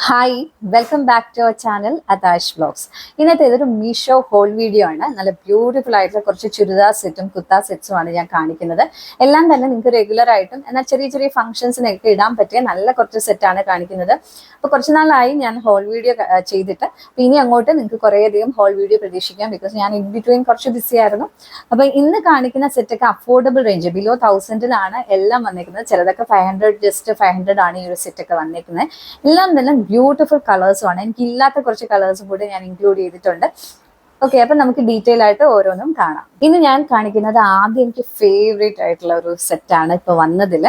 Hi welcome back to our channel Athash vlogs. ഇന്നത്തെ ഇതൊരു Meesho whole video ആണ്. നല്ല ബ്യൂട്ടിഫുൾ ആയിട്ടുള്ള കുറച്ച് ചുരിദാർ സെറ്റും കുർത്ത സെറ്റ്സും ആണ് ഞാൻ കാണിക്കുന്നത്. എല്ലാം തന്നെ നിങ്ങൾക്ക് റെഗുലർ ആയിട്ടും എന്നാൽ ചെറിയ ചെറിയ ഫംഗ്ഷൻസിനൊക്കെ ഇടാൻ പറ്റിയ നല്ല കുറച്ച് സെറ്റാണ് കാണിക്കുന്നത്. അപ്പോൾ കുറച്ച് നാളായി ഞാൻ ഹോൾ വീഡിയോ ചെയ്തിട്ട്. ഇനി അങ്ങോട്ട് നിങ്ങൾക്ക് കുറേയധികം ഹോൾ വീഡിയോ പ്രതീക്ഷിക്കാം. ബിക്കോസ് ഞാൻ ഇൻ ബിറ്റ്വീൻ കുറച്ച് ബിസി ആയിരുന്നു. അപ്പോൾ ഇന്ന് കാണിക്കുന്ന സെറ്റൊക്കെ അഫോർഡബിൾ റേഞ്ച് ബിലോ 1000-ലാണ് എല്ലാം വന്നിരിക്കുന്നത്. ചിലതൊക്കെ 500, ജസ്റ്റ് 500 ആണ് ഈ ഒരു സെറ്റൊക്കെ വന്നിരിക്കുന്നത്. എല്ലാം തന്നെ ബ്യൂട്ടിഫുൾ കളേഴ്സും ആണ്. എനിക്ക് ഇല്ലാത്ത കുറച്ച് കളേഴ്സും കൂടി ഞാൻ ഇൻക്ലൂഡ് ചെയ്തിട്ടുണ്ട്. ഓക്കെ, അപ്പൊ നമുക്ക് ഡീറ്റെയിൽ ആയിട്ട് ഓരോന്നും കാണാം. ഇന്ന് ഞാൻ കാണിക്കുന്നത് ആദ്യം എനിക്ക് ഫേവറേറ്റ് ആയിട്ടുള്ള ഒരു സെറ്റാണ് ഇപ്പൊ വന്നതിൽ.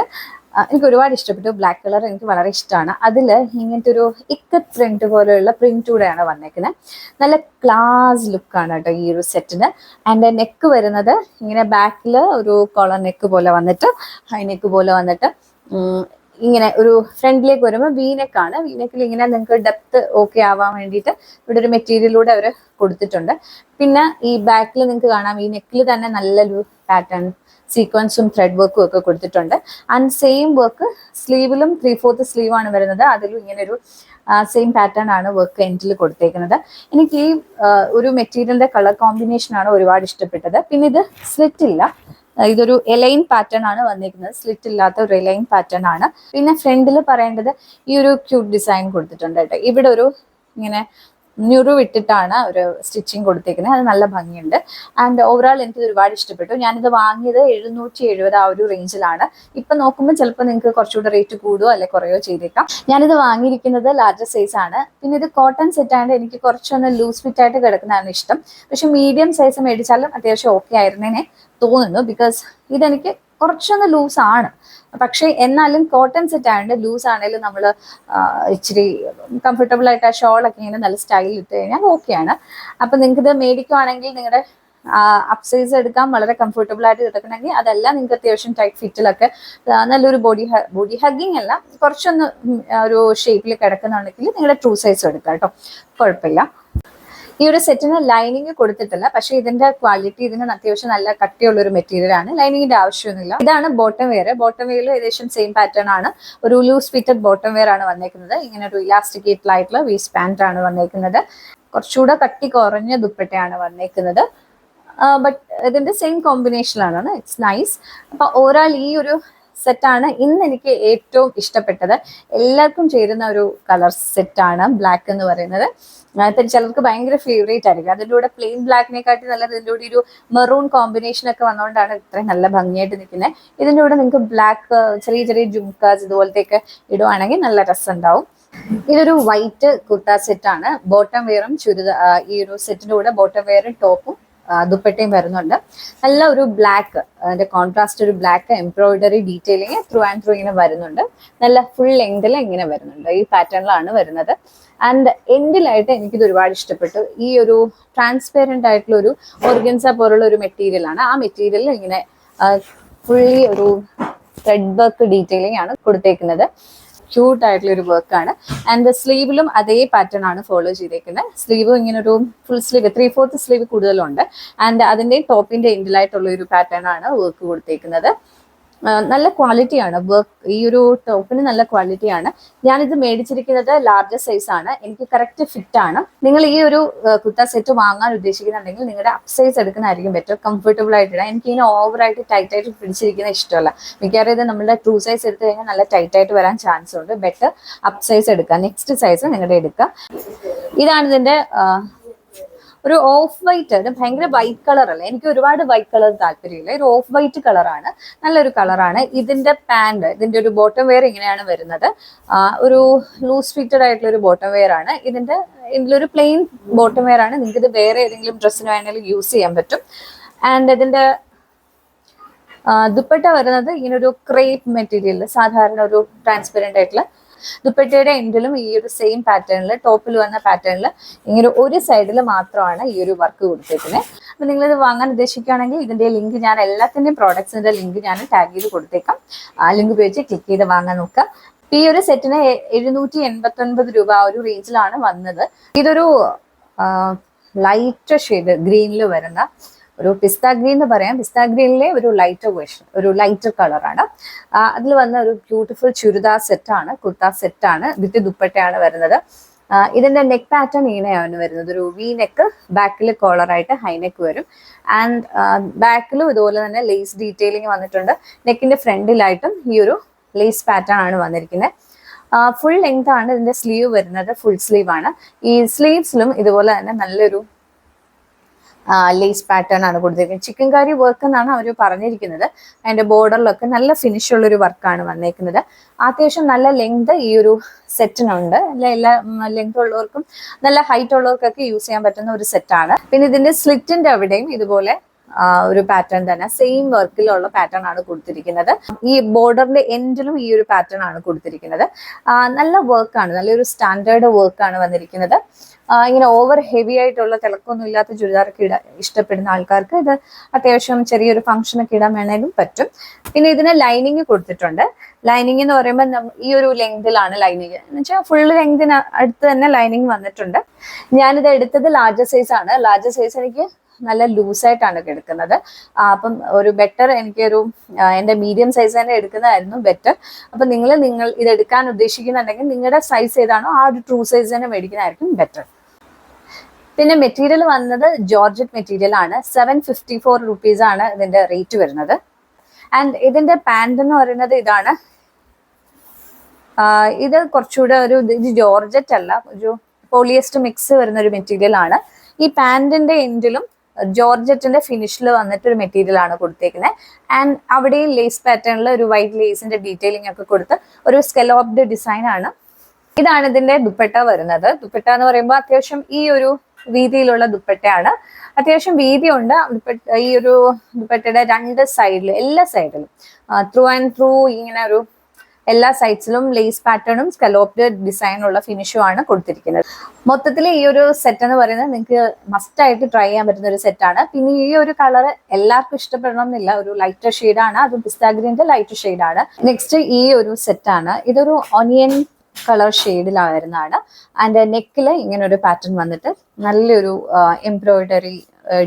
എനിക്ക് ഒരുപാട് ഇഷ്ടപ്പെട്ടു. ബ്ലാക്ക് കളർ എനിക്ക് വളരെ ഇഷ്ടമാണ്. അതിൽ ഇങ്ങനത്തെ ഒരു ഇക്കത്ത് പ്രിന്റ് പോലെയുള്ള പ്രിന്റ് കൂടെയാണ് വന്നേക്കുന്നത്. നല്ല ക്ലാസ് ലുക്കാണ് കേട്ടോ ഈ ഒരു സെറ്റിന്. ആൻഡ് നെക്ക് വരുന്നത് ഇങ്ങനെ ബാക്കിൽ ഒരു കോളർ നെക്ക് പോലെ വന്നിട്ട് ഹൈ നെക്ക് പോലെ വന്നിട്ട് ഇങ്ങനെ ഒരു ഫ്രണ്ടിലേക്ക് വരുമ്പോൾ വീനെക്കാണ്. വീനെക്കിൽ ഇങ്ങനെ നിങ്ങൾക്ക് ഡെപ്ത് ഓക്കെ ആവാൻ വേണ്ടിയിട്ട് ഇവിടെ ഒരു മെറ്റീരിയലൂടെ അവർ കൊടുത്തിട്ടുണ്ട്. പിന്നെ ഈ ബാക്കിൽ നിങ്ങൾക്ക് കാണാം ഈ നെക്കിൽ തന്നെ നല്ലൊരു പാറ്റേൺ സീക്വൻസും ത്രെഡ് വർക്കും ഒക്കെ കൊടുത്തിട്ടുണ്ട്. ആൻഡ് സെയിം വർക്ക് സ്ലീവിലും 3/4 സ്ലീവാണ് വരുന്നത്. അതിലും ഇങ്ങനെ ഒരു സെയിം പാറ്റേൺ ആണ് വർക്ക് എൻഡിൽ കൊടുത്തേക്കുന്നത്. എനിക്ക് ഈ ഒരു മെറ്റീരിയലിന്റെ കളർ കോമ്പിനേഷൻ ആണ് ഒരുപാട് ഇഷ്ടപ്പെട്ടത്. പിന്നെ ഇത് സ്ലിറ്റ് ഇല്ല, ഇതൊരു എലൈൻ പാറ്റേൺ ആണ് വന്നിരിക്കുന്നത്. സ്ലിറ്റ് ഇല്ലാത്ത ഒരു എലൈൻ പാറ്റേൺ ആണ്. പിന്നെ ഫ്രണ്ടിൽ പറയേണ്ടത് ഈ ഒരു ക്യൂട്ട് ഡിസൈൻ കൊടുത്തിട്ടുണ്ട് കേട്ടോ. ഇവിടെ ഒരു ഇങ്ങനെ ഞുറിവിട്ടിട്ടാണ് ഒരു സ്റ്റിച്ചിങ് കൊടുത്തേക്കുന്നത്. അത് നല്ല ഭംഗിയുണ്ട്. ആൻഡ് ഓവറോൾ എനിക്കിത് ഒരുപാട് ഇഷ്ടപ്പെട്ടു. ഞാനിത് വാങ്ങിയത് 770 ആ ഒരു റേഞ്ചിലാണ്. ഇപ്പൊ നോക്കുമ്പോൾ ചിലപ്പോൾ നിങ്ങൾക്ക് കുറച്ചുകൂടെ റേറ്റ് കൂടുകയോ അല്ലെ കുറയോ ചെയ്തേക്കാം. ഞാനിത് വാങ്ങിയിരിക്കുന്നത് ലാർജർ സൈസ് ആണ്. പിന്നെ ഇത് കോട്ടൺ സെറ്റ് ആയതുകൊണ്ട് എനിക്ക് കുറച്ചൊന്ന് ലൂസ് ഫിറ്റ് ആയിട്ട് കിടക്കുന്നതാണ് ഇഷ്ടം. പക്ഷെ മീഡിയം സൈസ് മേടിച്ചാലും അത്യാവശ്യം ഓക്കെ ആയിരുന്നേനെ തോന്നുന്നു. ബിക്കോസ് ഇതെനിക്ക് കുറച്ചൊന്ന് ലൂസ് ആണ്. പക്ഷെ എന്നാലും കോട്ടൺ സെറ്റ് ആയതുകൊണ്ട് ലൂസ് ആണെങ്കിലും നമ്മൾ ഇച്ചിരി കംഫർട്ടബിൾ ആയിട്ട് ആ ഷോളൊക്കെ ഇങ്ങനെ നല്ല സ്റ്റൈലിൽ ഇട്ട് കഴിഞ്ഞാൽ ഓക്കെയാണ്. അപ്പൊ നിങ്ങൾക്ക് ഇത് മേടിക്കുവാണെങ്കിൽ നിങ്ങളുടെ അപ്സൈസ് എടുക്കാൻ വളരെ കംഫർട്ടബിൾ ആയിട്ട് കിടക്കണമെങ്കിൽ അതെല്ലാം നിങ്ങൾക്ക് അത്യാവശ്യം ടൈറ്റ് ഫിറ്റിലൊക്കെ നല്ലൊരു ബോഡി ഹഗ്ഗിങ് അല്ല, കുറച്ചൊന്ന് ഒരു ഷേപ്പിൽ കിടക്കുന്നുണ്ടെങ്കിൽ നിങ്ങളുടെ ട്രൂ സൈസ് എടുക്കാം കേട്ടോ, കുഴപ്പമില്ല. ഈ ഒരു സെറ്റിന് ലൈനിങ് കൊടുത്തിട്ടില്ല. പക്ഷെ ഇതിന്റെ ക്വാളിറ്റി ഇതിന് അത്യാവശ്യം നല്ല കട്ടിയുള്ള ഒരു മെറ്റീരിയൽ ആണ്. ലൈനിങ്ങിന്റെ ആവശ്യമൊന്നുമില്ല. ഇതാണ് ബോട്ടം വെയർ. ബോട്ടം വെയറിൽ ഏകദേശം സെയിം പാറ്റേൺ ആണ്. ഒരു ലൂസ് ഫിറ്റഡ് ബോട്ടം വെയർ ആണ് വന്നേക്കുന്നത്. ഇങ്ങനെ ഒരു ഇലാസ്റ്റിക്കേറ്റഡ് ആയിട്ടുള്ള വീസ് പാന്റ് ആണ് വന്നേക്കുന്നത്. കുറച്ചുകൂടെ കട്ടി കുറഞ്ഞ ദുപ്പട്ടയാണ് വന്നേക്കുന്നത്. ബട്ട് ഇതിന്റെ സെയിം കോമ്പിനേഷനിലാണ്. It's nice. അപ്പൊ ഓവറോൾ ഈ ഒരു സെറ്റാണ് ഇന്ന് എനിക്ക് ഏറ്റവും ഇഷ്ടപ്പെട്ടത്. എല്ലാവർക്കും ചേരുന്ന ഒരു കളർ സെറ്റാണ് ബ്ലാക്ക് എന്ന് പറയുന്നത്. ചിലർക്ക് ഭയങ്കര ഫേവറേറ്റ് ആയിരിക്കും. അതിൻ്റെ കൂടെ പ്ലെയിൻ ബ്ലാക്കിനെക്കാട്ടി നല്ലത് ഇതിൻ്റെ കൂടെ ഒരു മെറൂൺ കോമ്പിനേഷൻ ഒക്കെ വന്നുകൊണ്ടാണ് ഇത്രയും നല്ല ഭംഗിയായിട്ട് നിൽക്കുന്നത്. ഇതിൻ്റെ കൂടെ നിങ്ങൾക്ക് ബ്ലാക്ക് ചെറിയ ചെറിയ ജുംക്കാസ് ഇതുപോലത്തെയൊക്കെ ഇടുവാണെങ്കിൽ നല്ല രസം ഉണ്ടാവും. ഇതൊരു വൈറ്റ് കുർത്ത സെറ്റാണ്. ബോട്ടം വെയറും ഈ ഒരു സെറ്റിൻ്റെ കൂടെ ബോട്ടം വെയറും ടോപ്പും ദുപ്പട്ടയും വരുന്നുണ്ട്. നല്ല ഒരു ബ്ലാക്ക്, അതിന്റെ കോൺട്രാസ്റ്റ് ഒരു black embroidery detailing through and through ഇങ്ങനെ വരുന്നുണ്ട്. നല്ല ഫുൾ ലെങ്തിൽ ഇങ്ങനെ വരുന്നുണ്ട്. ഈ പാറ്റേണിലാണ് വരുന്നത്. ആൻഡ് എൻഡിലായിട്ട് എനിക്കിത് ഒരുപാട് ഇഷ്ടപ്പെട്ടു. ഈ ഒരു ട്രാൻസ്പെറന്റ് ആയിട്ടുള്ള ഒരു ഓർഗൻസ പോലുള്ള ഒരു മെറ്റീരിയൽ ആണ്. ആ മെറ്റീരിയലിൽ ഇങ്ങനെ ഫുള്ളി ഒരു ത്രെഡ് വർക്ക് ഡീറ്റെയിലിംഗ് ആണ് കൊടുത്തേക്കുന്നത്. ക്യൂട്ട് ആയിട്ടുള്ള ഒരു വർക്കാണ്. ആൻഡ് സ്ലീവിലും അതേ പാറ്റേൺ ആണ് ഫോളോ ചെയ്തേക്കുന്നത്. സ്ലീവ് ഇങ്ങനെ ഒരു ഫുൾ സ്ലീവ് 3/4 സ്ലീവ് കൂടുതലുണ്ട്. ആൻഡ് അതിന്റെ ടോപ്പിന്റെ എൻഡിലായിട്ടുള്ള ഒരു പാറ്റേൺ ആണ് വർക്ക് കൊടുത്തേക്കുന്നത്. നല്ല ക്വാളിറ്റിയാണ് വർക്ക്. ഈ ഒരു ടോപ്പിന് നല്ല ക്വാളിറ്റിയാണ്. ഞാനിത് മേടിച്ചിരിക്കുന്നത് ലാർജർ സൈസ് ആണ്. എനിക്ക് കറക്റ്റ് ഫിറ്റ് ആണ്. നിങ്ങൾ ഈ ഒരു കുർത്ത സെറ്റ് വാങ്ങാൻ ഉദ്ദേശിക്കുന്നുണ്ടെങ്കിൽ നിങ്ങളുടെ അപ്പ് സൈസ് എടുക്കുന്നതായിരിക്കും ബെറ്റർ. കംഫർട്ടബിൾ ആയിട്ട് എനിക്ക് ഇങ്ങനെ ഓവറായിട്ട് ടൈറ്റ് ആയിട്ട് പിടിച്ചിരിക്കുന്ന ഇഷ്ടമല്ല. മിക്കവാറും ഇത് നമ്മുടെ ട്രൂ സൈസ് എടുത്തു കഴിഞ്ഞാൽ നല്ല ടൈറ്റ് ആയിട്ട് വരാൻ ചാൻസ് ഉണ്ട്. ബെറ്റർ അപ്പ് സൈസ് എടുക്കുക. നെക്സ്റ്റ് സൈസ് നിങ്ങളുടെ എടുക്കുക. ഇതാണ് ഇതിന്റെ ഒരു ഓഫ് വൈറ്റ്. ഇത് ഭയങ്കര വൈറ്റ് കളർ അല്ല. എനിക്ക് ഒരുപാട് വൈറ്റ് കളർ താല്പര്യമില്ല. ഒരു ഓഫ് വൈറ്റ് കളറാണ്. നല്ലൊരു കളറാണ്. ഇതിന്റെ പാന്റ്, ഇതിന്റെ ഒരു ബോട്ടം വെയർ ഇങ്ങനെയാണ് വരുന്നത്. ഒരു ലൂസ് ഫിറ്റഡ് ആയിട്ടുള്ള ഒരു ബോട്ടം വെയർ ആണ്. ഇതിലൊരു പ്ലെയിൻ ബോട്ടം വെയർ ആണ്. നിങ്ങൾക്ക് ഇത് വേറെ ഏതെങ്കിലും ഡ്രസ്സിന് വേണമെങ്കിലും യൂസ് ചെയ്യാൻ പറ്റും. ആൻഡ് ഇതിന്റെ ദുപ്പട്ട വരുന്നത് ഇങ്ങനെ ഒരു ക്രേപ്പ് മെറ്റീരിയൽ, സാധാരണ ഒരു ട്രാൻസ്പെറന്റ് ആയിട്ടുള്ള ദുപ്പട്ടയുടെ എൻഡിലും ഈ ഒരു സെയിം പാറ്റേണിൽ ടോപ്പിൽ വന്ന പാറ്റേണിൽ ഇങ്ങനെ ഒരു സൈഡിൽ മാത്രമാണ് ഈ ഒരു വർക്ക് കൊടുത്തേക്കുന്നത്. അപ്പൊ നിങ്ങളിത് വാങ്ങാൻ ഉദ്ദേശിക്കുകയാണെങ്കിൽ ഇതിന്റെ ലിങ്ക് ഞാൻ എല്ലാത്തിന്റെയും പ്രോഡക്ട്സിന്റെ ലിങ്ക് ഞാൻ ടാഗ് ചെയ്ത് കൊടുത്തേക്കാം. ആ ലിങ്ക് ഉപയോഗിച്ച് ക്ലിക്ക് ചെയ്ത് വാങ്ങാൻ നോക്കുക. ഈ ഒരു സെറ്റിന് 789 രൂപ ആ ഒരു റേഞ്ചിലാണ് വന്നത്. ഇതൊരു ലൈറ്റ് ഷെയ്ഡ് ഗ്രീനിൽ വരുന്ന ഒരു പിസ്ത ഗ്രീൻ എന്ന് പറയാം. പിസ്ത ഗ്രീനിലെ ഒരു ലൈറ്റർ വേർഷൻ, ഒരു ലൈറ്റർ കളറാണ്. അതിൽ വന്ന ഒരു ബ്യൂട്ടിഫുൾ ചുരിദാർ സെറ്റാണ്, കുർത്ത സെറ്റാണ്, വിത്ത് ദുപ്പട്ടയാണ് വരുന്നത്. ഇതിന്റെ നെക്ക് പാറ്റേൺ ഇങ്ങനെയാണ് വരുന്നത്. ഒരു വി നെക്ക്, ബാക്കിൽ കോളറായിട്ട് ഹൈ നെക്ക് വരും. ആൻഡ് ബാക്കിലും ഇതുപോലെ തന്നെ ലേസ് ഡീറ്റെയിലിംഗ് വന്നിട്ടുണ്ട്. നെക്കിന്റെ ഫ്രണ്ടിലായിട്ടും ഈ ഒരു ലേസ് പാറ്റേൺ ആണ് വന്നിരിക്കുന്നത്. ഫുൾ ലെങ്ത് ആണ് ഇതിന്റെ സ്ലീവ് വരുന്നത്, ഫുൾ സ്ലീവ് ആണ്. ഈ സ്ലീവ്സിലും ഇതുപോലെ തന്നെ നല്ലൊരു ലേസ് പാറ്റേൺ ആണ് കൊടുത്തിരിക്കുന്നത്. ചിക്കൻ കാരി വർക്ക് എന്നാണ് അവർ പറഞ്ഞിരിക്കുന്നത്. അതിന്റെ ബോർഡറിലൊക്കെ നല്ല ഫിനിഷ് ഉള്ളൊരു വർക്കാണ് വന്നേക്കുന്നത്. അത്യാവശ്യം നല്ല ലെങ്ത് ഈ ഒരു സെറ്റിനുണ്ട്. എല്ലാ ലെങ്ത് ഉള്ളവർക്കും നല്ല ഹൈറ്റ് ഉള്ളവർക്കൊക്കെ യൂസ് ചെയ്യാൻ പറ്റുന്ന ഒരു സെറ്റാണ്. പിന്നെ ഇതിന്റെ സ്ലിറ്റിന്റെ അവിടെയും ഇതുപോലെ ഒരു പാറ്റേൺ തന്നെ സെയിം വർക്കിലുള്ള പാറ്റേൺ ആണ് കൊടുത്തിരിക്കുന്നത്. ഈ ബോർഡറിന്റെ എൻഡിലും ഈ ഒരു പാറ്റേൺ ആണ് കൊടുത്തിരിക്കുന്നത്. നല്ല വർക്കാണ്, നല്ലൊരു സ്റ്റാൻഡേർഡ് വർക്കാണ് വന്നിരിക്കുന്നത്. ഇങ്ങനെ ഓവർ ഹെവി ആയിട്ടുള്ള തിളക്കൊന്നും ഇല്ലാത്ത ചുരിദാറൊക്കെ ഇഷ്ടപ്പെടുന്ന ആൾക്കാർക്ക് ഇത് അത്യാവശ്യം ചെറിയൊരു ഫംഗ്ഷനൊക്കെ ഇടാൻ വേണമെങ്കിലും പറ്റും. പിന്നെ ഇതിന് ലൈനിങ് കൊടുത്തിട്ടുണ്ട്. ലൈനിങ് എന്ന് പറയുമ്പോൾ ഈ ഒരു ലെങ്തിലാണ് ലൈനിങ് എന്ന് വെച്ചാൽ ഫുൾ ലെങ്തിന് അടുത്ത് തന്നെ ലൈനിങ് വന്നിട്ടുണ്ട്. ഞാനിത് എടുത്തത് ലാർജർ സൈസ് ആണ്. ലാർജർ സൈസ് എനിക്ക് നല്ല ലൂസായിട്ടാണ് എടുക്കുന്നത്. അപ്പം ഒരു ബെറ്റർ എനിക്കൊരു എൻ്റെ മീഡിയം സൈസ് തന്നെ എടുക്കുന്നതായിരുന്നു ബെറ്റർ. അപ്പം നിങ്ങൾ ഇത് എടുക്കാൻ ഉദ്ദേശിക്കുന്നുണ്ടെങ്കിൽ നിങ്ങളുടെ സൈസ് ഏതാണോ ആ ഒരു ട്രൂ സൈസ് തന്നെ മേടിക്കുന്നതായിരിക്കും ബെറ്റർ. പിന്നെ മെറ്റീരിയൽ വന്നത് ജോർജറ്റ് മെറ്റീരിയൽ ആണ്. 754 rupees ആണ് ഇതിന്റെ റേറ്റ് വരുന്നത്. ആൻഡ് ഇതിന്റെ പാന്റ് എന്ന് പറയുന്നത് ഇതാണ്. ഇത് കുറച്ചുകൂടെ ഇത് ജോർജറ്റ് അല്ല, ഒരു പോളിയസ്റ്റർ മിക്സ് വരുന്ന ഒരു മെറ്റീരിയൽ ആണ്. ഈ പാന്റിന്റെ എൻഡിലും ജോർജറ്റിന്റെ ഫിനിഷിൽ വന്നിട്ട് ഒരു മെറ്റീരിയൽ ആണ് കൊടുത്തേക്കുന്നത്. ആൻഡ് അവിടെയും ലേസ് പാറ്റേണിൽ ഒരു വൈറ്റ് ലേസിന്റെ ഡീറ്റെയിലിംഗ് ഒക്കെ കൊടുത്ത് ഒരു സ്കെലോപ്ഡ് ഡിസൈൻ ആണ്. ഇതാണ് ഇതിന്റെ ദുപ്പട്ട വരുന്നത്. ദുപ്പട്ട എന്ന് പറയുമ്പോൾ അത്യാവശ്യം ഈ ഒരു വീതിയിലുള്ള ദുപ്പട്ടയാണ്. അത്യാവശ്യം വീതിയുണ്ട്. ഈ ഒരു ദുപ്പട്ടയുടെ രണ്ട് സൈഡിലും, എല്ലാ സൈഡിലും ത്രൂ ആൻഡ് ത്രൂ ഇങ്ങനെ ഒരു എല്ലാ സൈഡ്സിലും ലേസ് പാറ്റേണും സ്കലോപ്ഡ് ഡിസൈനുള്ള ഫിനിഷും ആണ് കൊടുത്തിരിക്കുന്നത്. മൊത്തത്തിൽ ഈ ഒരു സെറ്റ് എന്ന് പറയുന്നത് നിങ്ങൾക്ക് മസ്റ്റ് ആയിട്ട് ട്രൈ ചെയ്യാൻ പറ്റുന്ന ഒരു സെറ്റാണ്. പിന്നെ ഈ ഒരു കളർ എല്ലാവർക്കും ഇഷ്ടപ്പെടണം എന്നില്ല. ഒരു ലൈറ്റർ ഷെയ്ഡാണ്, അതും പിസ്ത ഗ്രീന്റെ ലൈറ്റർ ഷെയ്ഡാണ്. നെക്സ്റ്റ് ഈ ഒരു സെറ്റാണ്. ഇതൊരു ഓണിയൻ കളർ ഷെയ്ഡിലാണ് വരുന്നതാണ്. ആൻഡ് നെക്കിൽ ഇങ്ങനെ ഒരു പാറ്റേൺ വന്നിട്ട് നല്ലൊരു എംബ്രോയിഡറി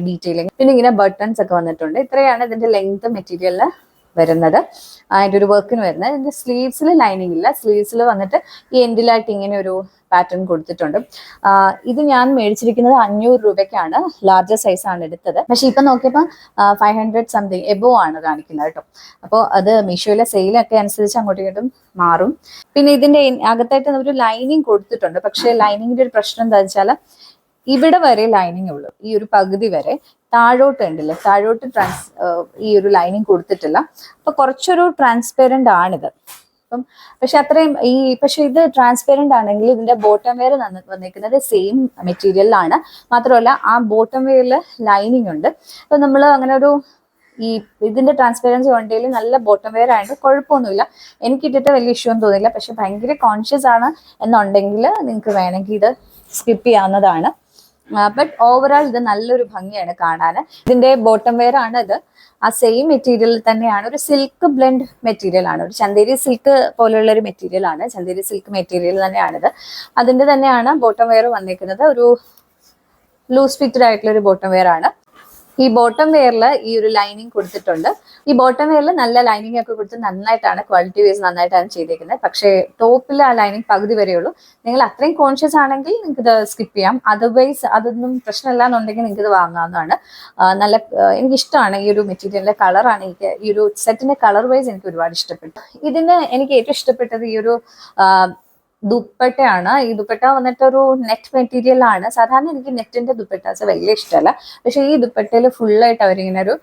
ഡീറ്റെയിലിംഗ്, പിന്നെ ഇങ്ങനെ ബട്ടൺസ് ഒക്കെ വന്നിട്ടുണ്ട്. ഇത്രയാണ് ഇതിന്റെ ലെങ്ത് മെറ്റീരിയലിൽ വരുന്നത്. അതിൻ്റെ ഒരു വർക്കിന് വരുന്നത്. ഇതിന്റെ സ്ലീവ്സിൽ ലൈനിങ് ഇല്ല. സ്ലീവ്സിൽ വന്നിട്ട് ഈ എൻഡിലായിട്ട് ഇങ്ങനെ ഒരു പാറ്റേൺ കൊടുത്തിട്ടുണ്ട്. ഇത് ഞാൻ മേടിച്ചിരിക്കുന്നത് 500 രൂപയ്ക്കാണ്. ലാർജർ സൈസ് ആണ് എടുത്തത്. പക്ഷെ ഇപ്പൊ നോക്കിയപ്പോൾ 500 സംതിങ് എബോ ആണ് കാണിക്കുന്നത് കേട്ടോ. അപ്പോൾ അത് മീഷോയിലെ സെയിലൊക്കെ അനുസരിച്ച് അങ്ങോട്ടും ഇങ്ങോട്ടും മാറും. പിന്നെ ഇതിന്റെ അകത്തായിട്ട് ഒരു ലൈനിങ് കൊടുത്തിട്ടുണ്ട്. പക്ഷെ ലൈനിങ്ങിന്റെ ഒരു പ്രശ്നം എന്താ വെച്ചാൽ ഇവിടെ വരെ ലൈനിങ് ഉള്ളൂ, ഈ ഒരു പകുതി വരെ. താഴോട്ട് ഉണ്ടല്ലേ, താഴോട്ട് ഈ ഒരു ലൈനിങ് കൊടുത്തിട്ടില്ല. അപ്പൊ കുറച്ചൊരു ട്രാൻസ്പെറന്റ് ആണിത്. അപ്പം പക്ഷെ ഇത് ട്രാൻസ്പെറന്റ് ആണെങ്കിൽ ഇതിന്റെ ബോട്ടം വെയർ വന്നിരിക്കുന്നത് സെയിം മെറ്റീരിയലിലാണ്. മാത്രമല്ല ആ ബോട്ടം വെയറിൽ ലൈനിങ് ഉണ്ട്. അപ്പൊ നമ്മൾ അങ്ങനെ ഒരു ഇതിന്റെ ട്രാൻസ്പെറൻസി ഉണ്ടെങ്കിൽ നല്ല ബോട്ടം വെയർ ആയിട്ട് കുഴപ്പമൊന്നുമില്ല. എനിക്കിട്ടിട്ട് വലിയ ഇഷ്യൂ ഒന്നും തോന്നില്ല. പക്ഷെ ഭയങ്കര കോൺഷ്യസ് ആണ് എന്നുണ്ടെങ്കിൽ നിങ്ങൾക്ക് വേണമെങ്കിൽ ഇത് സ്കിപ്പ് ചെയ്യാവുന്നതാണ്. ബട്ട് ഓവറോൾ ഇത് നല്ലൊരു ഭംഗിയാണ് കാണാൻ. ഇതിന്റെ ബോട്ടം വെയർ ആണ് ഇത്. ആ സെയിം മെറ്റീരിയൽ തന്നെയാണ്. ഒരു സിൽക്ക് ബ്ലെൻഡ് മെറ്റീരിയൽ ആണ്. ഒരു ചന്ദേരി സിൽക്ക് പോലെയുള്ള ഒരു മെറ്റീരിയൽ ആണ്. ചന്ദേരി സിൽക്ക് മെറ്റീരിയൽ തന്നെയാണിത്. അതിന്റെ തന്നെയാണ് ബോട്ടം വെയർ വന്നിരിക്കുന്നത്. ഒരു ലൂസ് ഫിറ്റഡ് ആയിട്ടുള്ള ഒരു ബോട്ടം വെയർ ആണ്. ഈ ബോട്ടം വെയറിൽ ഈ ഒരു ലൈനിങ് കൊടുത്തിട്ടുണ്ട്. ഈ ബോട്ടം വെയറിൽ നല്ല ലൈനിങ് ഒക്കെ കൊടുത്ത് നന്നായിട്ടാണ്, ക്വാളിറ്റി വൈസ് നന്നായിട്ടാണ് ചെയ്തേക്കുന്നത്. പക്ഷേ ടോപ്പിൽ ആ ലൈനിങ് പകുതി വരെയുള്ളൂ. നിങ്ങൾ അത്രയും കോൺഷ്യസ് ആണെങ്കിൽ നിങ്ങൾക്ക് ഇത് സ്കിപ്പ് ചെയ്യാം. അതർവൈസ് അതൊന്നും പ്രശ്നമില്ല എന്നുണ്ടെങ്കിൽ നിങ്ങൾക്ക് ഇത് വാങ്ങാവുന്നതാണ്. എനിക്കിഷ്ടമാണ് ഈ ഒരു മെറ്റീരിയലിന്റെ കളറാണ്. ഈ ഒരു സെറ്റിന്റെ കളർ വൈസ് എനിക്ക് ഒരുപാട് ഇഷ്ടപ്പെട്ടു. ഇതിന് എനിക്ക് ഏറ്റവും ഇഷ്ടപ്പെട്ടത് ഈ ഒരു ദുപ്പട്ടയാണ്. ഈ ദുപ്പട്ട വന്നിട്ട് ഒരു നെറ്റ് മെറ്റീരിയൽ ആണ്. സാധാരണ എനിക്ക് നെറ്റിന്റെ ദുപ്പട്ടാസ് വലിയ ഇഷ്ടമല്ല. പക്ഷെ ഈ ദുപ്പട്ടയിൽ ഫുള്ളായിട്ട് അവരിങ്ങനെ ഒരു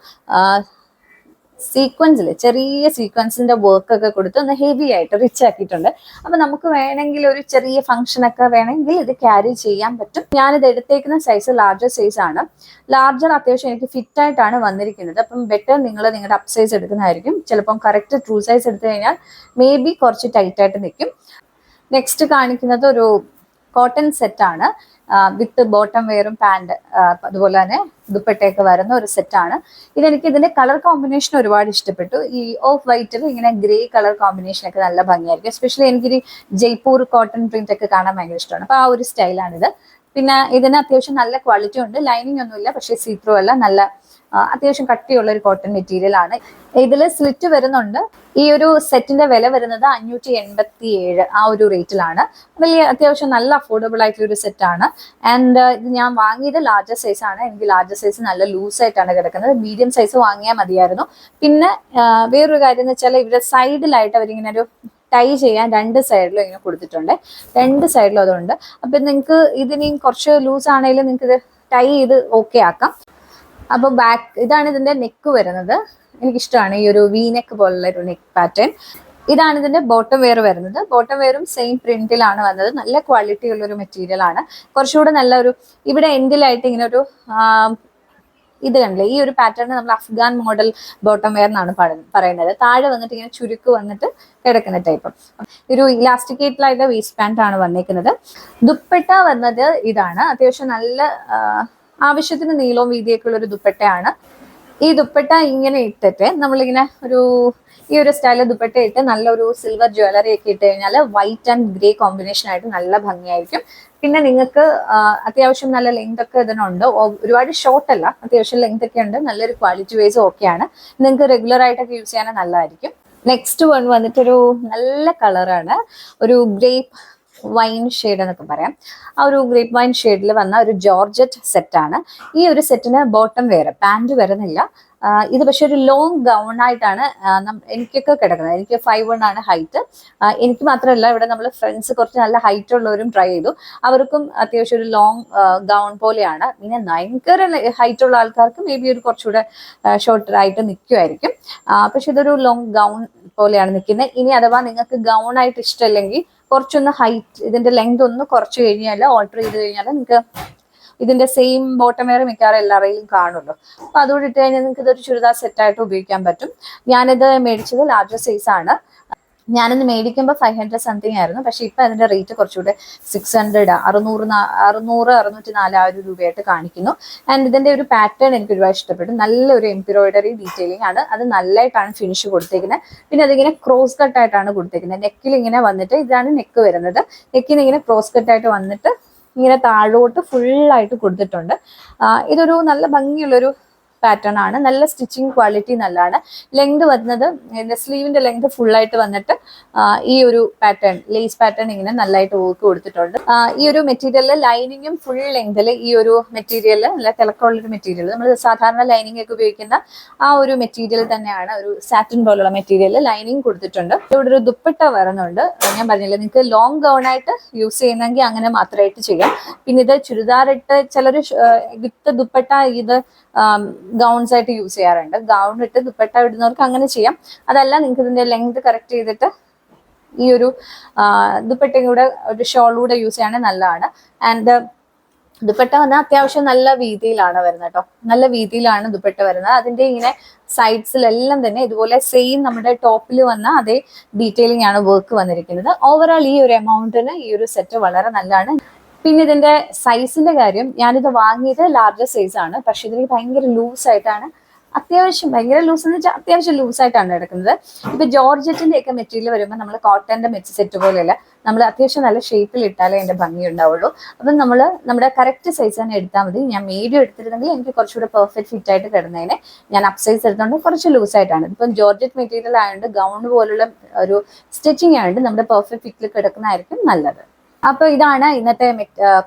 സീക്വൻസിൽ ചെറിയ സീക്വൻസിന്റെ വർക്ക് ഒക്കെ കൊടുത്ത് ഒന്ന് ഹെവി ആയിട്ട് റിച്ച് ആക്കിയിട്ടുണ്ട്. അപ്പൊ നമുക്ക് വേണമെങ്കിൽ ഒരു ചെറിയ ഫംഗ്ഷൻ ഒക്കെ വേണമെങ്കിൽ ഇത് ക്യാരി ചെയ്യാൻ പറ്റും. ഞാനിത് എടുത്തേക്കുന്ന സൈസ് ലാർജർ സൈസ് ആണ്. ലാർജർ അത്യാവശ്യം എനിക്ക് ഫിറ്റ് ആയിട്ടാണ് വന്നിരിക്കുന്നത്. അപ്പം ബെറ്റർ നിങ്ങൾ നിങ്ങളുടെ അപ്പ് സൈസ് എടുക്കുന്നതായിരിക്കും. ചിലപ്പം കറക്റ്റ് ട്രൂ സൈസ് എടുത്തു കഴിഞ്ഞാൽ മേ ബി കുറച്ച് ടൈറ്റ് ആയിട്ട് നിൽക്കും. നെക്സ്റ്റ് കാണിക്കുന്നത് ഒരു കോട്ടൺ സെറ്റ് ആണ്. വിത്ത് ബോട്ടം വെയറും പാൻറ് അതുപോലെ തന്നെ ദുപ്പട്ടയൊക്കെ വരുന്ന ഒരു സെറ്റാണ്. ഇതെനിക്ക് ഇതിന്റെ കളർ കോമ്പിനേഷൻ ഒരുപാട് ഇഷ്ടപ്പെട്ടു. ഈ ഓഫ് വൈറ്റിൽ ഇങ്ങനെ ഗ്രേ കളർ കോമ്പിനേഷൻ ഒക്കെ നല്ല ഭംഗിയായിരിക്കും. എസ്പെഷ്യലി എനിക്കൊരു ജയ്പൂർ കോട്ടൺ പ്രിന്റ് ഒക്കെ കാണാൻ ഭയങ്കര ഇഷ്ടമാണ്. അപ്പൊ ആ ഒരു സ്റ്റൈലാണിത്. പിന്നെ ഇതിന് അത്യാവശ്യം നല്ല ക്വാളിറ്റി ഉണ്ട്. ലൈനിങ് ഒന്നുമില്ല, പക്ഷേ സീത്രൂ അല്ല, നല്ല അത്യാവശ്യം കട്ടിയുള്ള ഒരു കോട്ടൺ മെറ്റീരിയൽ ആണ്. ഇതിൽ സ്ലിറ്റ് വരുന്നുണ്ട്. ഈ ഒരു സെറ്റിന്റെ വില വരുന്നത് 587 ആ ഒരു റേറ്റിലാണ്. വലിയ അത്യാവശ്യം നല്ല അഫോർഡബിൾ ആയിട്ടുള്ള ഒരു സെറ്റാണ്. ആൻഡ് ഇത് ഞാൻ വാങ്ങിയത് ലാർജർ സൈസ് ആണ്. എനിക്ക് ലാർജർ സൈസ് നല്ല ലൂസ് ആയിട്ടാണ് കിടക്കുന്നത്. മീഡിയം സൈസ് വാങ്ങിയാൽ മതിയായിരുന്നു. പിന്നെ വേറൊരു കാര്യം എന്ന് വെച്ചാൽ ഇവിടെ സൈഡിലായിട്ട് അവരിങ്ങനെ ഒരു ടൈ ചെയ്യാൻ രണ്ട് സൈഡിലും ഇങ്ങനെ കൊടുത്തിട്ടുണ്ട്. രണ്ട് സൈഡിലും അതുണ്ട്. അപ്പൊ നിങ്ങൾക്ക് ഇതിനി കുറച്ച് ലൂസ് ആണെങ്കിലും നിങ്ങൾക്ക് ഇത് ടൈ ചെയ്ത് ഓക്കെ ആക്കാം. അപ്പൊ ബാക്ക് ഇതാണ് ഇതിന്റെ നെക്ക് വരുന്നത്. എനിക്കിഷ്ടമാണ് ഈ ഒരു വി നെക്ക് പോലുള്ള ഒരു നെക്ക് പാറ്റേൺ. ഇതാണ് ഇതിന്റെ ബോട്ടം വെയർ വരുന്നത്. ബോട്ടം വെയറും സെയിം പ്രിന്റിലാണ് വന്നത്. നല്ല ക്വാളിറ്റി ഉള്ള ഒരു മെറ്റീരിയൽ ആണ്. കുറച്ചുകൂടെ നല്ലൊരു ഇവിടെ എൻഡിലായിട്ട് ഇങ്ങനെ ഒരു ഇത് കണ്ടില്ലേ, ഈ ഒരു പാറ്റേൺ നമ്മൾ അഫ്ഗാൻ മോഡൽ ബോട്ടം വെയർ എന്നാണ് പറയുന്നത്. താഴെ വന്നിട്ട് ഇങ്ങനെ ചുരുക്ക് വന്നിട്ട് കിടക്കുന്ന ടൈപ്പ്. ഒരു ഇലാസ്റ്റിക്കേറ്റിലായിട്ട് വേസ്റ്റ് പാന്റ് ആണ് വന്നിരിക്കുന്നത്. ദുപ്പട്ട വന്നത് ഇതാണ്. അത്യാവശ്യം നല്ല ആവശ്യത്തിന് നീളവും വീതിയൊക്കെ ഉള്ള ഒരു ദുപ്പട്ടയാണ്. ഈ ദുപ്പട്ട ഇങ്ങനെ ഇട്ടിട്ട് നമ്മളിങ്ങനെ ഈ ഒരു സ്റ്റൈലിൽ ദുപ്പട്ട ഇട്ട് നല്ലൊരു സിൽവർ ജ്വല്ലറി ഒക്കെ ഇട്ട് കഴിഞ്ഞാൽ വൈറ്റ് ആൻഡ് ഗ്രേ കോമ്പിനേഷൻ ആയിട്ട് നല്ല ഭംഗിയായിരിക്കും. പിന്നെ നിങ്ങൾക്ക് അത്യാവശ്യം നല്ല ലെങ്ത് ഒക്കെ ഇതിനുണ്ട്. ഒരുപാട് ഷോർട്ട് അല്ല, അത്യാവശ്യം ലെങ്ത് ഒക്കെ ഉണ്ട്. നല്ലൊരു ക്വാളിറ്റി വൈസും ഓക്കെയാണ്. നിങ്ങൾക്ക് റെഗുലർ ആയിട്ടൊക്കെ യൂസ് ചെയ്യാൻ നല്ലതായിരിക്കും. നെക്സ്റ്റ് വൺ വന്നിട്ടൊരു നല്ല കളറാണ്. ഒരു ഗ്രേപ്പ് വൈൻ ഷെയ്ഡ് എന്നൊക്കെ പറയാം. ആ ഒരു ഗ്രേപ്പ് വൈൻ ഷെയ്ഡിൽ വന്ന ഒരു ജോർജറ്റ് സെറ്റാണ്. ഈ ഒരു സെറ്റിന് ബോട്ടം വെയർ പാൻറ് വരുന്നില്ല. ഇത് പക്ഷെ ഒരു ലോങ് ഗൗൺ ആയിട്ടാണ് എനിക്കൊക്കെ കിടക്കുന്നത്. എനിക്ക് 5'1" ആണ് ഹൈറ്റ്. എനിക്ക് മാത്രമല്ല, ഇവിടെ നമ്മൾ ഫ്രണ്ട്സ് കുറച്ച് നല്ല ഹൈറ്റ് ഉള്ളവരും ട്രൈ ചെയ്തു. അവർക്കും അത്യാവശ്യം ഒരു ലോങ് ഗൗൺ പോലെയാണ്. പിന്നെ ഭയങ്കര ഹൈറ്റ് ഉള്ള ആൾക്കാർക്ക് മേ ബി ഒരു കുറച്ചുകൂടെ ഷോർട്ടർ ആയിട്ട് നിൽക്കുമായിരിക്കും. പക്ഷെ ഇതൊരു ലോങ് ഗൗൺ പോലെയാണ് നിൽക്കുന്നത്. ഇനി അഥവാ നിങ്ങൾക്ക് ഗൗൺ ആയിട്ട് ഇഷ്ടമല്ലെങ്കിൽ കുറച്ചൊന്ന് ഹൈറ്റ് ഇതിന്റെ ലെങ്ത് ഒന്ന് കുറച്ച് കഴിഞ്ഞാൽ ഓൾട്ടർ ചെയ്ത് കഴിഞ്ഞാൽ നിങ്ങൾക്ക് ഇതിന്റെ സെയിം ബോട്ടം വെയർ മിക്കവാറും എല്ലാവരെയും കാണുമല്ലോ. അപ്പൊ അതുകൊണ്ട് ഇട്ട് കഴിഞ്ഞാൽ നിങ്ങൾക്ക് ഇതൊരു ചുരിദാർ സെറ്റായിട്ട് ഉപയോഗിക്കാൻ പറ്റും. ഞാനിത് മേടിച്ചത് ലാർജർ സൈസ് ആണ്. ഞാനിന്ന് മേടിക്കുമ്പോൾ 500 സംതിങ് ആയിരുന്നു. പക്ഷെ ഇപ്പൊ അതിന്റെ റേറ്റ് കുറച്ചുകൂടെ 600 604 ആ ഒരു രൂപയായിട്ട് കാണിക്കുന്നു. ആൻഡ് ഇതിന്റെ ഒരു പാറ്റേൺ എനിക്ക് ഒരുപാട് ഇഷ്ടപ്പെട്ടു. നല്ലൊരു എംബ്രോയിഡറി ഡീറ്റെയിലിംഗ് ആണ്. അത് നല്ലതായിട്ടാണ് ഫിനിഷ് കൊടുത്തേക്കുന്നത്. പിന്നെ അതിങ്ങനെ ക്രോസ് കട്ട് ആയിട്ടാണ് കൊടുത്തേക്കുന്നത്. നെക്കിൽ ഇങ്ങനെ വന്നിട്ട് ഇതാണ് നെക്ക് വരുന്നത്. നെക്കിന് ഇങ്ങനെ ക്രോസ് കട്ട് ആയിട്ട് വന്നിട്ട് ഇങ്ങനെ താഴോട്ട് ഫുള്ളായിട്ട് കൊടുത്തിട്ടുണ്ട്. ഇതൊരു നല്ല ഭംഗിയുള്ളൊരു പാറ്റേൺ ആണ്. നല്ല സ്റ്റിച്ചിങ് ക്വാളിറ്റി നല്ലതാണ്. ലെങ്ത് വരുന്നത് സ്ലീവിന്റെ ലെങ്ത് ഫുള്ളായിട്ട് വന്നിട്ട് ഈ ഒരു പാറ്റേൺ ലേസ് പാറ്റേൺ ഇങ്ങനെ നല്ലതായിട്ട് വർക്ക് കൊടുത്തിട്ടുണ്ട്. ഈ ഒരു മെറ്റീരിയലിൽ ലൈനിങ്ങും ഫുൾ ലെങ്തിൽ ഈ ഒരു മെറ്റീരിയൽ നല്ല തിളക്കമുള്ളൊരു മെറ്റീരിയൽ, നമ്മൾ സാധാരണ ലൈനിങ് ഒക്കെ ഉപയോഗിക്കുന്ന ആ ഒരു മെറ്റീരിയൽ തന്നെയാണ്. ഒരു സാറ്റിൻ പോലുള്ള മെറ്റീരിയൽ ലൈനിങ് കൊടുത്തിട്ടുണ്ട്. ഇവിടെ ഒരു ദുപ്പട്ട വരുന്നുണ്ട്. ഞാൻ പറഞ്ഞില്ല, നിങ്ങൾക്ക് ലോങ് ഗൗൺ ആയിട്ട് യൂസ് ചെയ്യുന്നെങ്കിൽ അങ്ങനെ മാത്രമായിട്ട് ചെയ്യാം. പിന്നെ ഇത് ചുരിദാറിട്ട് ചിലർ വിത്ത് ദുപ്പട്ട ഇത് ഗൗൺസ് ആയിട്ട് യൂസ് ചെയ്യാറുണ്ട്. ഗൗൺ ഇട്ട് ദുപ്പട്ട ഇടുന്നവർക്ക് അങ്ങനെ ചെയ്യാം. അതല്ല, നിങ്ങൾക്ക് ഇതിന്റെ ലെങ്ത് കറക്റ്റ് ചെയ്തിട്ട് ഈ ഒരു ദുപ്പട്ടയും കൂടെ ഒരു ഷോൾ കൂടെ യൂസ് ചെയ്യുകയാണെങ്കിൽ നല്ലതാണ്. ആൻഡ് ദുപ്പട്ട വന്നാൽ അത്യാവശ്യം നല്ല വീതിയിലാണ് വരുന്നത് കേട്ടോ. നല്ല വീതിയിലാണ് ദുപ്പട്ട വരുന്നത്. അതിന്റെ ഇങ്ങനെ സൈഡ്സിലെല്ലാം തന്നെ ഇതുപോലെ സെയിം നമ്മുടെ ടോപ്പിൽ വന്ന അതേ ഡീറ്റെയിലിംഗ് ആണ് വർക്ക് വന്നിരിക്കുന്നത്. ഓവറോൾ ഈ ഒരു എമൗണ്ടിന് ഈ ഒരു സെറ്റ് വളരെ നല്ലതാണ്. പിന്നെ ഇതിന്റെ സൈസിന്റെ കാര്യം, ഞാനിത് വാങ്ങിയത് ലാർജർ സൈസ് ആണ്. പക്ഷെ ഇതിന് ഭയങ്കര ലൂസ് ആയിട്ടാണ്, അത്യാവശ്യം ഭയങ്കര ലൂസ് എന്ന് വെച്ചാൽ അത്യാവശ്യം ലൂസ് ആയിട്ടാണ് എടുക്കുന്നത്. ഇപ്പൊ ജോർജറ്റിന്റെ ഒക്കെ മെറ്റീരിയൽ വരുമ്പോൾ നമ്മൾ കോട്ടന്റെ മെറ്റ് സെറ്റ് പോലെയല്ല, നമ്മൾ അത്യാവശ്യം നല്ല ഷേപ്പിൽ ഇട്ടാലേ അതിന്റെ ഭംഗി ഉണ്ടാവുള്ളൂ. അപ്പം നമ്മൾ നമ്മുടെ കറക്റ്റ് സൈസ് തന്നെ എടുത്താൽ മതി. ഞാൻ മീഡിയം എടുത്തിരുന്നെങ്കിൽ എനിക്ക് കുറച്ചുകൂടെ പെർഫെക്റ്റ് ഫിറ്റ് ആയിട്ട് കിടന്നതിന് ഞാൻ അപ്പ് സൈസ് എടുത്തുകൊണ്ട് കുറച്ച് ലൂസ് ആയിട്ടാണ്. ഇപ്പം ജോർജറ്റ് മെറ്റീരിയൽ ആയതുകൊണ്ട് ഗൗൺ പോലുള്ള ഒരു സ്റ്റിച്ചിങ് ആയതുകൊണ്ട് നമ്മുടെ പെർഫെക്റ്റ് ഫിറ്റിൽ കിടക്കുന്നതായിരിക്കും നല്ലത്. അപ്പൊ ഇതാണ് ഇന്നത്തെ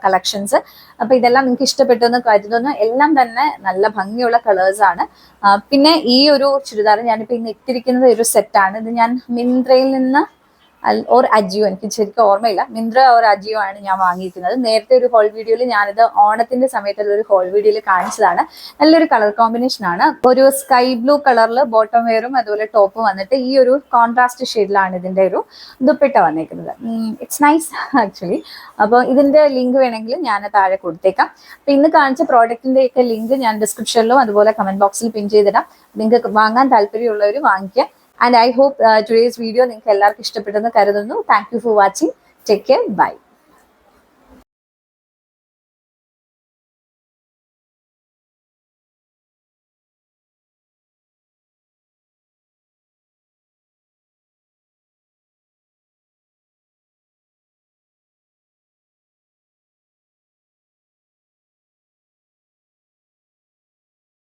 കളക്ഷൻസ്. അപ്പൊ ഇതെല്ലാം നിങ്ങൾക്ക് ഇഷ്ടപ്പെട്ടു എന്ന് കരുതുന്നു. എല്ലാം തന്നെ നല്ല ഭംഗിയുള്ള കളേഴ്സ് ആണ്. പിന്നെ ഈ ഒരു ചുരിദാർ ഞാനിപ്പോ ഇന്ന് ഇട്ടിരിക്കുന്നത് ഒരു സെറ്റാണ്. ഇത് ഞാൻ മിന്ത്രയിൽ നിന്ന് ഓർ അജിയോ, എനിക്ക് ശരിക്കും ഓർമ്മയില്ല, മിന്ത്ര ഓർ അജിയോ ആണ് ഞാൻ വാങ്ങിയിരിക്കുന്നത്. നേരത്തെ ഒരു ഹോൾ വീഡിയോയിൽ ഞാനിത് ഓണത്തിന്റെ സമയത്തുള്ള ഒരു ഹോൾ വീഡിയോയിൽ കാണിച്ചതാണ്. നല്ലൊരു കളർ കോമ്പിനേഷൻ ആണ്. ഒരു സ്കൈ ബ്ലൂ കളറിൽ ബോട്ടം വെയറും അതുപോലെ ടോപ്പ് വന്നിട്ട് ഈ ഒരു കോൺട്രാസ്റ്റ് ഷെയ്ഡിലാണ് ഇതിന്റെ ഒരു ദുപ്പട്ട വന്നിരിക്കുന്നത്. It's nice actually. അപ്പോൾ ഇതിന്റെ ലിങ്ക് വേണമെങ്കിൽ ഞാൻ താഴെ കൊടുത്തേക്കാം. അപ്പൊ ഇന്ന് കാണിച്ച പ്രോഡക്റ്റിന്റെ ഒക്കെ ലിങ്ക് ഞാൻ ഡിസ്ക്രിപ്ഷനിലും അതുപോലെ കമന്റ് ബോക്സിൽ പിൻ ചെയ്തിടാം. നിങ്ങൾക്ക് വാങ്ങാൻ താല്പര്യമുള്ളവർ വാങ്ങിക്കുക. And I hope today's video നിങ്ങൾക്ക് എല്ലാവർക്കും ഇഷ്ടപ്പെട്ടെന്ന് കരുതുന്നു. Thank you for watching. Take care. Bye.